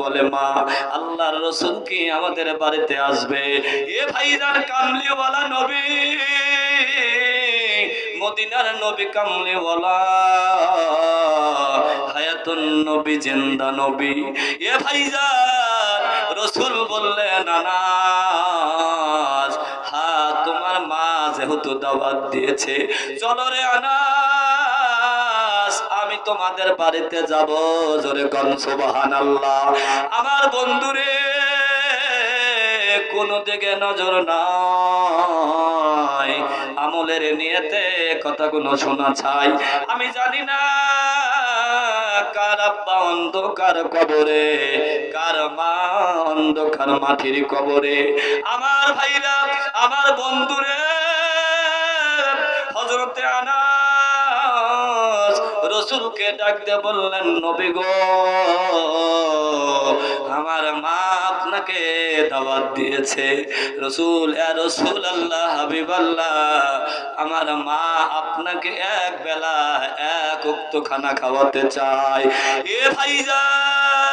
বলে মা আল্লাহর রাসূল কি আমাদের বাড়িতে আসবে? এ ভাইজান কামলিওয়ালা নবী, মদিনার নবী কামলিওয়ালা, হায়াতুন নবী, জিন্দা নবী। এ ভাইজান রাসূল বললেন আনাস, হ্যাঁ তোমার মা যেহেতু দাওয়াত দিয়েছে, চলো রে আনাস আমি তোমাদের বাড়িতে যাব। জোরে কোন সুবহানাল্লাহ। আমার বন্ধুরে কোন দিকে নজর নাই, আমলের নিয়তে কথাগুলো শোনা চাই। আমি জানি না কার আব্বা অন্ধকার কবরে, কার মা অন্ধকার মাটির কবরে। আমার ভাইরা, আমার বন্ধুরে, হযরতে আনাস রাসূলকে ডাক দিয়ে বললেন নবী গো, আমার মা আপনাকে দাওয়াত দিয়েছে। রাসূল, ইয়া রাসূলুল্লাহ, হাবিবাল্লাহ, আমার মা আপনাকে এক বেলা এক ওয়াক্ত খানা খাওয়াতে চায়। এ ভাইজান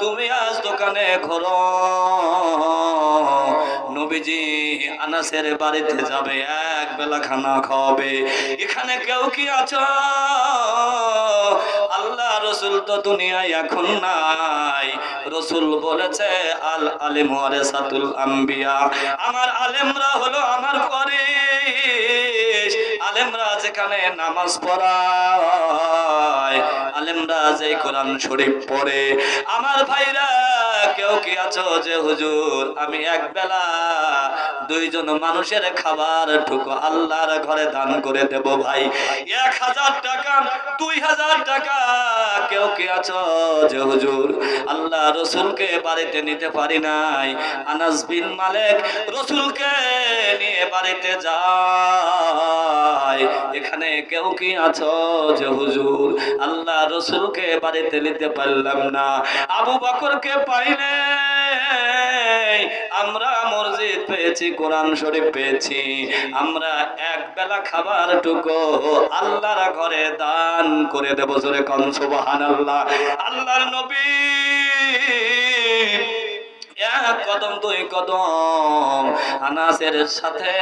তুমি আজ দোকানে ঘোরো, নবীজি আনাসের বাড়িতে যাবে, এক বেলা খানা খাওয়াবে। এখানে কেউ কি আছো? আল্লাহ রাসূল তো দুনিয়ায় এখন নাই। রাসূল বলেছে আল আলিম ওয়ারাসাতুল আম্বিয়া, আমার আলেমরা হলো আমার ওয়ারিস। আলেমরা যেখানে নামাজ পড়ায়, আলেমরা যে কোরআন শরীফ পড়ে। আমার ভাইরা কেউ কি আছো যে হুজুর আমি এক বেলা দুইজন মানুষের খাবার টুকু আল্লাহর ঘরে দান করে দেব? ভাই 1000 টাকা, 2000 টাকা। কেউ কি আছো যে হুজুর আল্লাহ রাসূলকে বাড়িতে নিতে পারি নাই, আনাস বিন মালিক রাসূলকে নিয়ে বাড়িতে যায়। এখানে কেউ কি আছো যে হুজুর আল্লাহ রাসূলকে বাড়িতে নিতে পারলাম না, আবু বকরকে পাইলে আমরা মসজিদ পেয়েছি, কোরআন শরীফ পেয়েছি, আমরা এক বেলা খাবার টুকু আল্লাহর ঘরে দান করে দেব। জোরে কোন সুবহানাল্লাহ। আল্লাহর নবী এক কদম দুই কদম আনাসের সাথে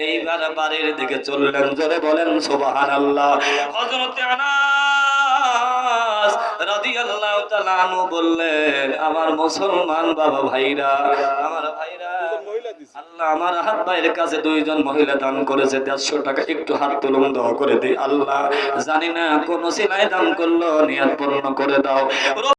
এইবার বাড়ির দিকে চললেন। জোরে বলেন সুবহানাল্লাহ। হযরতে আনাস রাদিয়াল্লাহু তাআলা আনহু বললেন আমার মুসলমান বাবা ভাইরা, আমার ভাইরা, আল্লাহ আমার হাত ভাইয়ের কাছে দুইজন মহিলা দান করেছে 150 টাকা, একটু হাত তুলুন দোয়া করে দিই। আল্লাহ জানি না কোন সিলাই দান করলো, নিয়ত পূর্ণ করে দাও।